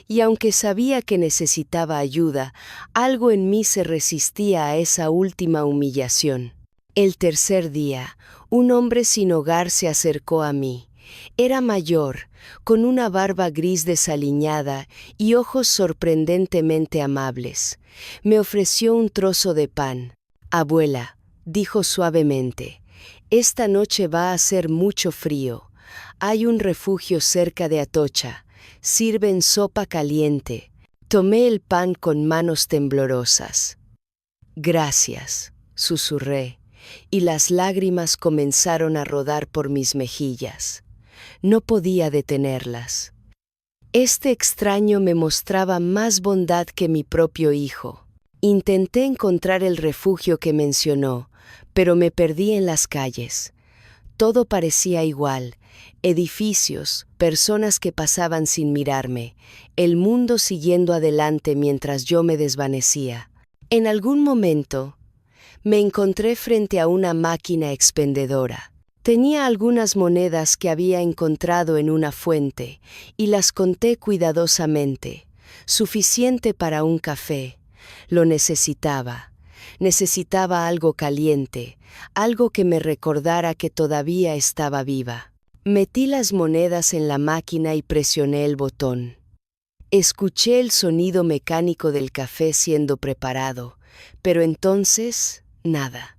y aunque sabía que necesitaba ayuda, algo en mí se resistía a esa última humillación. El tercer día, un hombre sin hogar se acercó a mí. Era mayor, con una barba gris desaliñada y ojos sorprendentemente amables. Me ofreció un trozo de pan. «Abuela», dijo suavemente, «esta noche va a hacer mucho frío. Hay un refugio cerca de Atocha. Sirven sopa caliente». Tomé el pan con manos temblorosas. «Gracias», susurré, y las lágrimas comenzaron a rodar por mis mejillas. No podía detenerlas. Este extraño me mostraba más bondad que mi propio hijo. Intenté encontrar el refugio que mencionó, pero me perdí en las calles. Todo parecía igual: edificios, personas que pasaban sin mirarme, el mundo siguiendo adelante mientras yo me desvanecía. En algún momento, me encontré frente a una máquina expendedora. Tenía algunas monedas que había encontrado en una fuente, y las conté cuidadosamente. Suficiente para un café. Lo necesitaba. Necesitaba algo caliente, algo que me recordara que todavía estaba viva. Metí las monedas en la máquina y presioné el botón. Escuché el sonido mecánico del café siendo preparado, pero entonces, nada.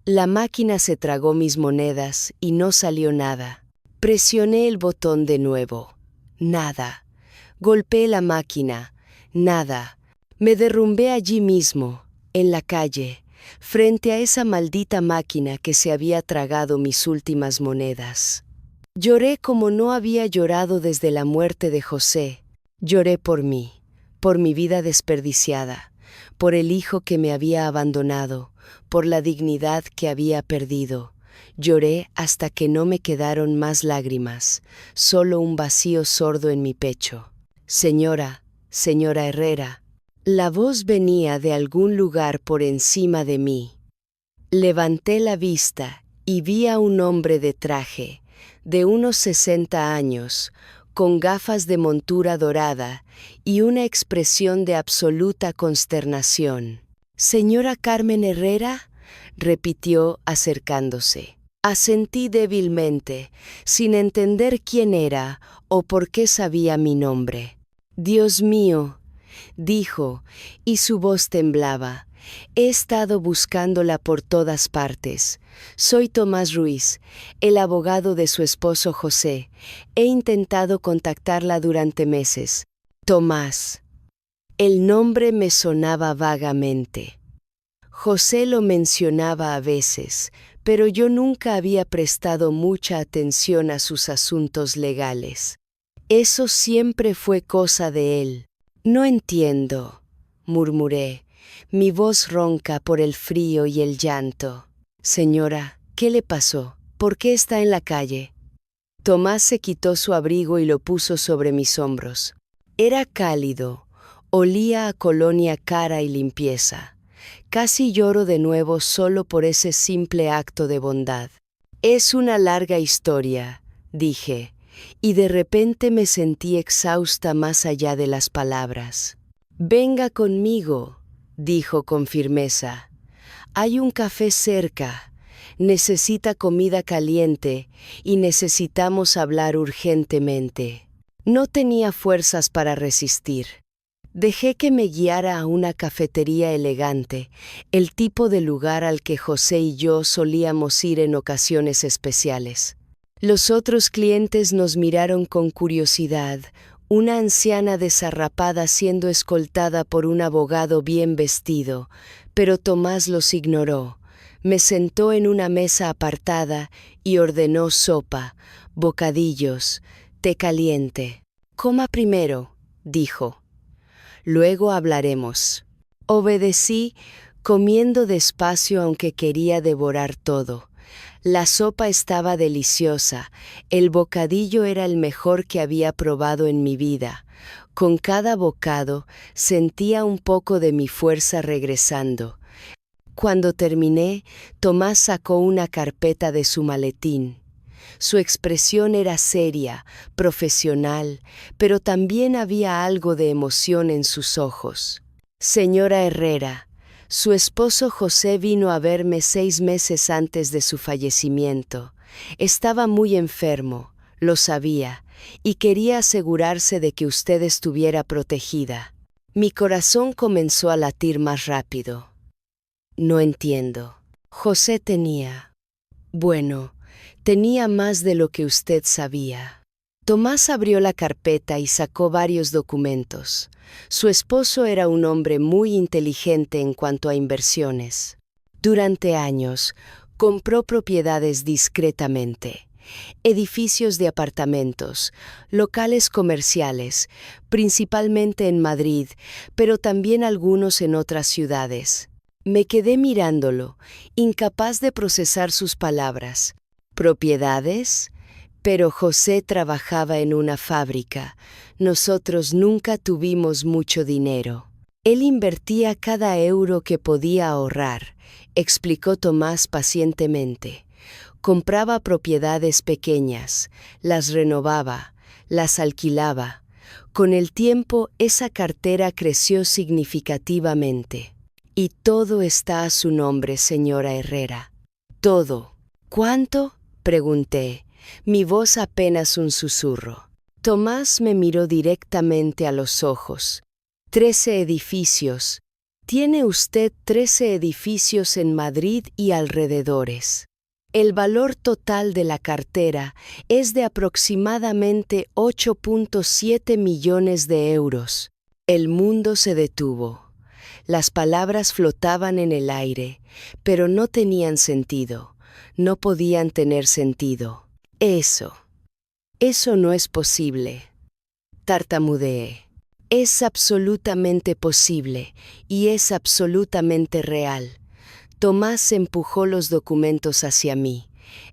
La máquina se tragó mis monedas y no salió nada. Presioné el botón de nuevo. Nada. Golpeé la máquina. Nada. Me derrumbé allí mismo, en la calle, frente a esa maldita máquina que se había tragado mis últimas monedas. Lloré como no había llorado desde la muerte de José. Lloré por mí, por mi vida desperdiciada, por el hijo que me había abandonado, por la dignidad que había perdido. Lloré hasta que no me quedaron más lágrimas, solo un vacío sordo en mi pecho. Señora Herrera. La voz venía de algún lugar por encima de mí. Levanté la vista y vi a un hombre de traje, de unos 60 años, con gafas de montura dorada y una expresión de absoluta consternación. «¿Señora Carmen Herrera?», repitió acercándose. Asentí débilmente, sin entender quién era o por qué sabía mi nombre. «Dios mío», dijo, y su voz temblaba. «He estado buscándola por todas partes. Soy Tomás Ruiz, el abogado de su esposo José. He intentado contactarla durante meses». Tomás. El nombre me sonaba vagamente. José lo mencionaba a veces, pero yo nunca había prestado mucha atención a sus asuntos legales. Eso siempre fue cosa de él. «No entiendo», murmuré, mi voz ronca por el frío y el llanto. «Señora, ¿qué le pasó? ¿Por qué está en la calle?». Tomás se quitó su abrigo y lo puso sobre mis hombros. Era cálido, olía a colonia cara y limpieza. Casi lloro de nuevo solo por ese simple acto de bondad. «Es una larga historia», dije, y de repente me sentí exhausta más allá de las palabras. «Venga conmigo», dijo con firmeza. «Hay un café cerca. Necesita comida caliente y necesitamos hablar urgentemente». No tenía fuerzas para resistir. Dejé que me guiara a una cafetería elegante, el tipo de lugar al que José y yo solíamos ir en ocasiones especiales. Los otros clientes nos miraron con curiosidad, una anciana desarrapada siendo escoltada por un abogado bien vestido, pero Tomás los ignoró. Me sentó en una mesa apartada y ordenó sopa, bocadillos, té caliente. «Coma primero», dijo. «Luego hablaremos». Obedecí, comiendo despacio aunque quería devorar todo. La sopa estaba deliciosa, el bocadillo era el mejor que había probado en mi vida. Con cada bocado sentía un poco de mi fuerza regresando. Cuando terminé, Tomás sacó una carpeta de su maletín. Su expresión era seria, profesional, pero también había algo de emoción en sus ojos. «Señora Herrera, su esposo José vino a verme 6 meses antes de su fallecimiento. Estaba muy enfermo, lo sabía, y quería asegurarse de que usted estuviera protegida». Mi corazón comenzó a latir más rápido. «No entiendo». «José tenía más de lo que usted sabía». Tomás abrió la carpeta y sacó varios documentos. Su esposo era un hombre muy inteligente en cuanto a inversiones. Durante años, compró propiedades discretamente, edificios de apartamentos, locales comerciales, principalmente en Madrid, pero también algunos en otras ciudades. Me quedé mirándolo, incapaz de procesar sus palabras. ¿Propiedades? Pero José trabajaba en una fábrica. Nosotros nunca tuvimos mucho dinero. Él invertía cada euro que podía ahorrar, explicó Tomás pacientemente. Compraba propiedades pequeñas, las renovaba, las alquilaba. Con el tiempo, esa cartera creció significativamente. «Y todo está a su nombre, señora Herrera». «Todo». «¿Cuánto?», pregunté, mi voz apenas un susurro. Tomás me miró directamente a los ojos. 13 edificios. Tiene usted 13 edificios en Madrid y alrededores. El valor total de la cartera es de aproximadamente 8.7 millones de euros. El mundo se detuvo. Las palabras flotaban en el aire, pero no tenían sentido, no podían tener sentido. Eso no es posible. Tartamudeé. Es absolutamente posible y es absolutamente real. Tomás empujó los documentos hacia mí.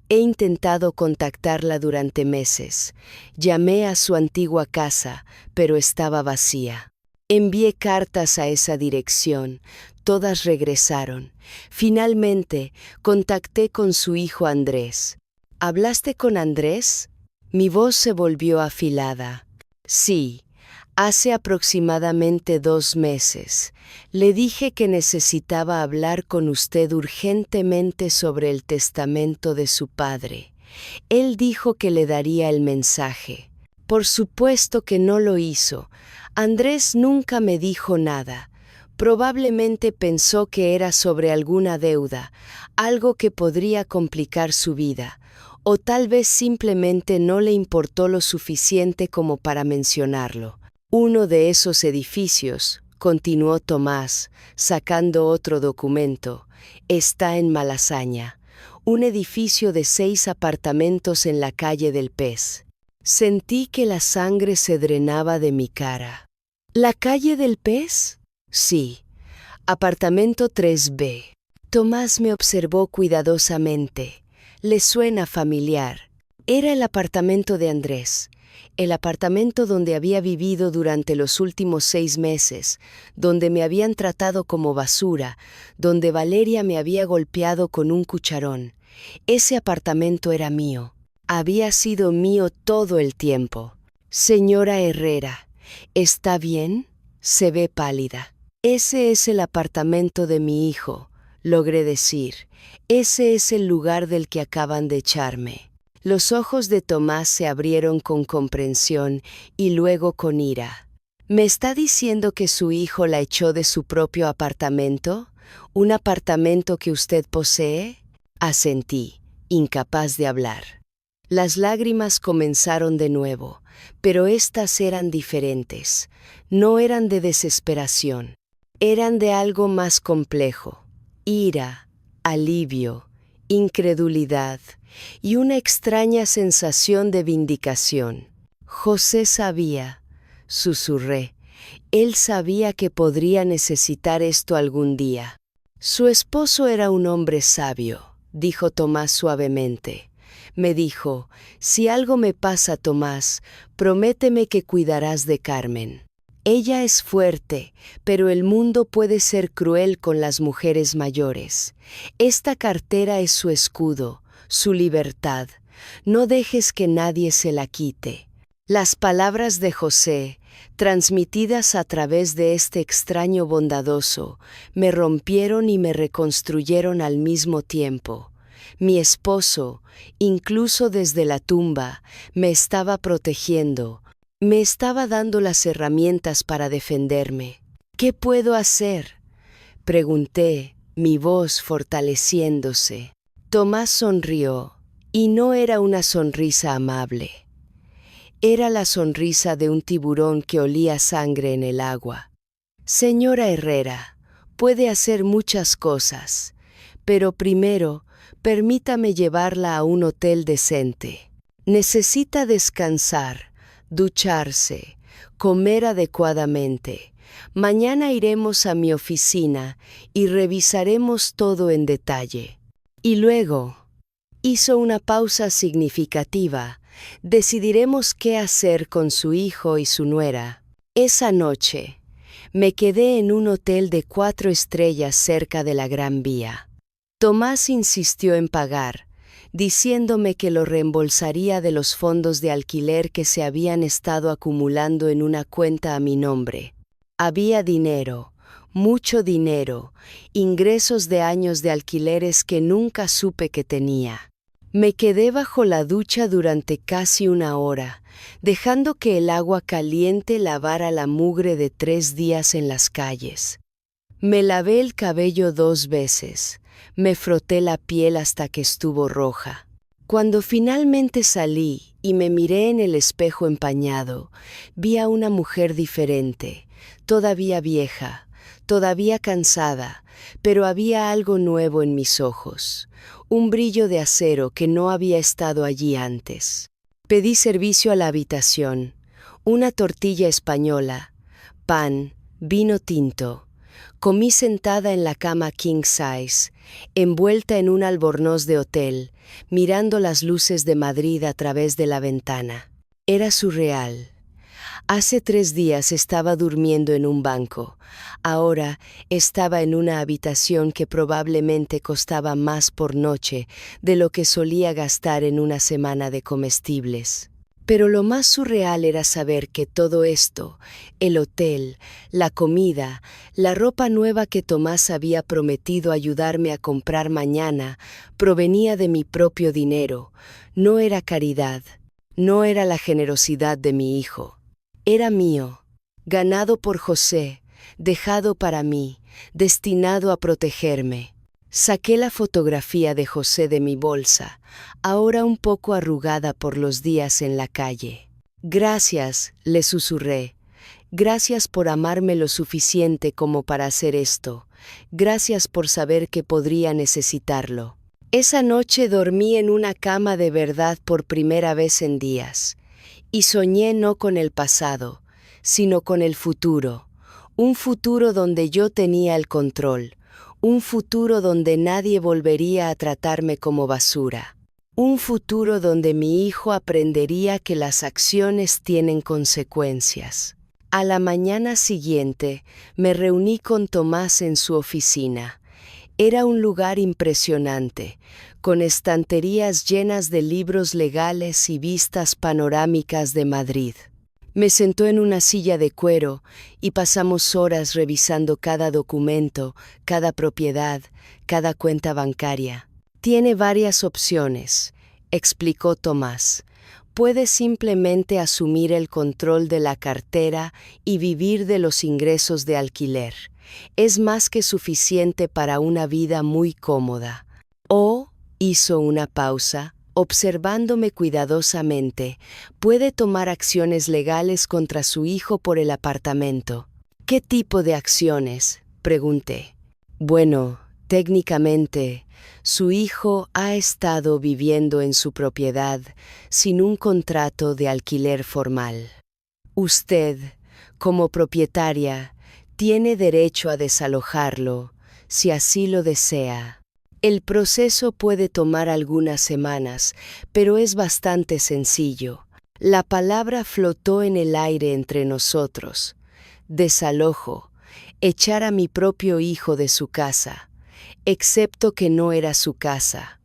He intentado contactarla durante meses. Llamé a su antigua casa, pero estaba vacía. Envié cartas a esa dirección. Todas regresaron. Finalmente, contacté con su hijo Andrés. ¿Hablaste con Andrés? Mi voz se volvió afilada. Sí. Hace aproximadamente 2 meses, le dije que necesitaba hablar con usted urgentemente sobre el testamento de su padre. Él dijo que le daría el mensaje. Por supuesto que no lo hizo. Andrés nunca me dijo nada. Probablemente pensó que era sobre alguna deuda, algo que podría complicar su vida, o tal vez simplemente no le importó lo suficiente como para mencionarlo. Uno de esos edificios, continuó Tomás, sacando otro documento, está en Malasaña, un edificio de 6 apartamentos en la calle del Pez. Sentí que la sangre se drenaba de mi cara. ¿La calle del Pez? Sí. Apartamento 3B. Tomás me observó cuidadosamente. Le suena familiar. Era el apartamento de Andrés. El apartamento donde había vivido durante los últimos 6 meses, donde me habían tratado como basura, donde Valeria me había golpeado con un cucharón. Ese apartamento era mío. Había sido mío todo el tiempo. Señora Herrera, ¿está bien? Se ve pálida. Ese es el apartamento de mi hijo, logré decir. Ese es el lugar del que acaban de echarme. Los ojos de Tomás se abrieron con comprensión y luego con ira. ¿Me está diciendo que su hijo la echó de su propio apartamento? ¿Un apartamento que usted posee? Asentí, incapaz de hablar. Las lágrimas comenzaron de nuevo, pero estas eran diferentes. No eran de desesperación. Eran de algo más complejo. Ira, alivio, incredulidad y una extraña sensación de vindicación. José sabía, susurré. Él sabía que podría necesitar esto algún día. Su esposo era un hombre sabio, dijo Tomás suavemente. Me dijo, si algo me pasa, Tomás, prométeme que cuidarás de Carmen. Ella es fuerte, pero el mundo puede ser cruel con las mujeres mayores. Esta cartera es su escudo, su libertad. No dejes que nadie se la quite. Las palabras de José, transmitidas a través de este extraño bondadoso, me rompieron y me reconstruyeron al mismo tiempo. Mi esposo, incluso desde la tumba, me estaba protegiendo. Me estaba dando las herramientas para defenderme. ¿Qué puedo hacer?, pregunté, mi voz fortaleciéndose. Tomás sonrió, y no era una sonrisa amable. Era la sonrisa de un tiburón que olía sangre en el agua. Señora Herrera, puede hacer muchas cosas, pero primero, permítame llevarla a un hotel decente. Necesita descansar, ducharse, comer adecuadamente. Mañana iremos a mi oficina y revisaremos todo en detalle. Y luego, hizo una pausa significativa, decidiremos qué hacer con su hijo y su nuera. Esa noche, me quedé en un hotel de 4 estrellas cerca de la Gran Vía. Tomás insistió en pagar, diciéndome que lo reembolsaría de los fondos de alquiler que se habían estado acumulando en una cuenta a mi nombre. Había dinero, mucho dinero, ingresos de años de alquileres que nunca supe que tenía. Me quedé bajo la ducha durante casi 1 hora, dejando que el agua caliente lavara la mugre de 3 días en las calles. Me lavé el cabello 2 veces. Me froté la piel hasta que estuvo roja. Cuando finalmente salí y me miré en el espejo empañado, vi a una mujer diferente, todavía vieja, todavía cansada, pero había algo nuevo en mis ojos, un brillo de acero que no había estado allí antes. Pedí servicio a la habitación, una tortilla española, pan, vino tinto. Comí sentada en la cama king size, envuelta en un albornoz de hotel, mirando las luces de Madrid a través de la ventana. Era surreal. Hace 3 días estaba durmiendo en un banco. Ahora estaba en una habitación que probablemente costaba más por noche de lo que solía gastar en una semana de comestibles. Pero lo más surreal era saber que todo esto, el hotel, la comida, la ropa nueva que Tomás había prometido ayudarme a comprar mañana, provenía de mi propio dinero. No era caridad, no era la generosidad de mi hijo. Era mío, ganado por José, dejado para mí, destinado a protegerme. Saqué la fotografía de José de mi bolsa, ahora un poco arrugada por los días en la calle. Gracias, le susurré. Gracias por amarme lo suficiente como para hacer esto. Gracias por saber que podría necesitarlo. Esa noche dormí en una cama de verdad por primera vez en días. Y soñé no con el pasado, sino con el futuro. Un futuro donde yo tenía el control. Un futuro donde nadie volvería a tratarme como basura. Un futuro donde mi hijo aprendería que las acciones tienen consecuencias. A la mañana siguiente, me reuní con Tomás en su oficina. Era un lugar impresionante, con estanterías llenas de libros legales y vistas panorámicas de Madrid. Me sentó en una silla de cuero y pasamos horas revisando cada documento, cada propiedad, cada cuenta bancaria. Tiene varias opciones, explicó Tomás. Puede simplemente asumir el control de la cartera y vivir de los ingresos de alquiler. Es más que suficiente para una vida muy cómoda. O, hizo una pausa, observándome cuidadosamente, puede tomar acciones legales contra su hijo por el apartamento. ¿Qué tipo de acciones?, pregunté. Bueno, técnicamente, su hijo ha estado viviendo en su propiedad sin un contrato de alquiler formal. Usted, como propietaria, tiene derecho a desalojarlo, si así lo desea. El proceso puede tomar algunas semanas, pero es bastante sencillo. La palabra flotó en el aire entre nosotros. Desalojo, echar a mi propio hijo de su casa. Excepto que no era su casa,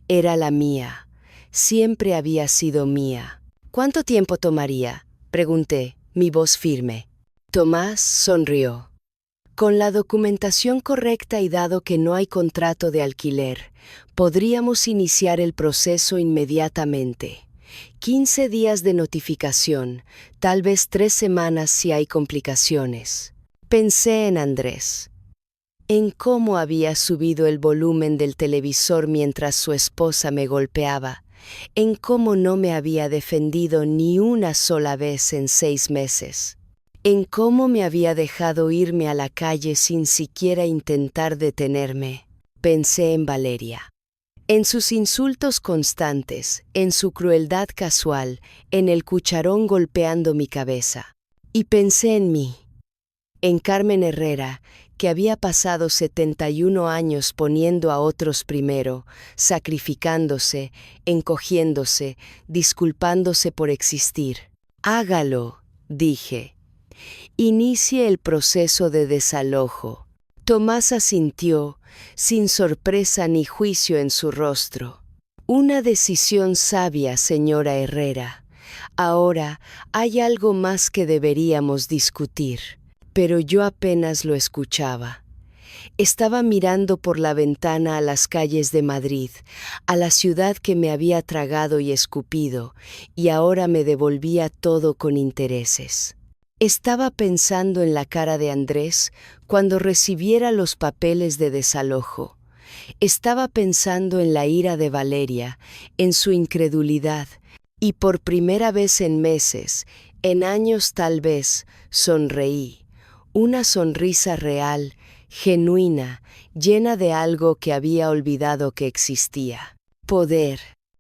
era la mía. Siempre había sido mía. ¿Cuánto tiempo tomaría?, pregunté, mi voz firme. Tomás sonrió. Con la documentación correcta y dado que no hay contrato de alquiler, podríamos iniciar el proceso inmediatamente. 15 días de notificación, tal vez 3 semanas si hay complicaciones. Pensé en Andrés. En cómo había subido el volumen del televisor mientras su esposa me golpeaba, en cómo no me había defendido ni una sola vez en 6 meses, en cómo me había dejado irme a la calle sin siquiera intentar detenerme. Pensé en Valeria, en sus insultos constantes, en su crueldad casual, en el cucharón golpeando mi cabeza. Y pensé en mí, en Carmen Herrera, que había pasado 71 años poniendo a otros primero, sacrificándose, encogiéndose, disculpándose por existir. Hágalo, dije. Inicie el proceso de desalojo. Tomás asintió, sin sorpresa ni juicio en su rostro. Una decisión sabia, señora Herrera. Ahora hay algo más que deberíamos discutir. Pero yo apenas lo escuchaba. Estaba mirando por la ventana a las calles de Madrid, a la ciudad que me había tragado y escupido, y ahora me devolvía todo con intereses. Estaba pensando en la cara de Andrés cuando recibiera los papeles de desalojo. Estaba pensando en la ira de Valeria, en su incredulidad, y por primera vez en meses, en años tal vez, sonreí. Una sonrisa real, genuina, llena de algo que había olvidado que existía. Poder.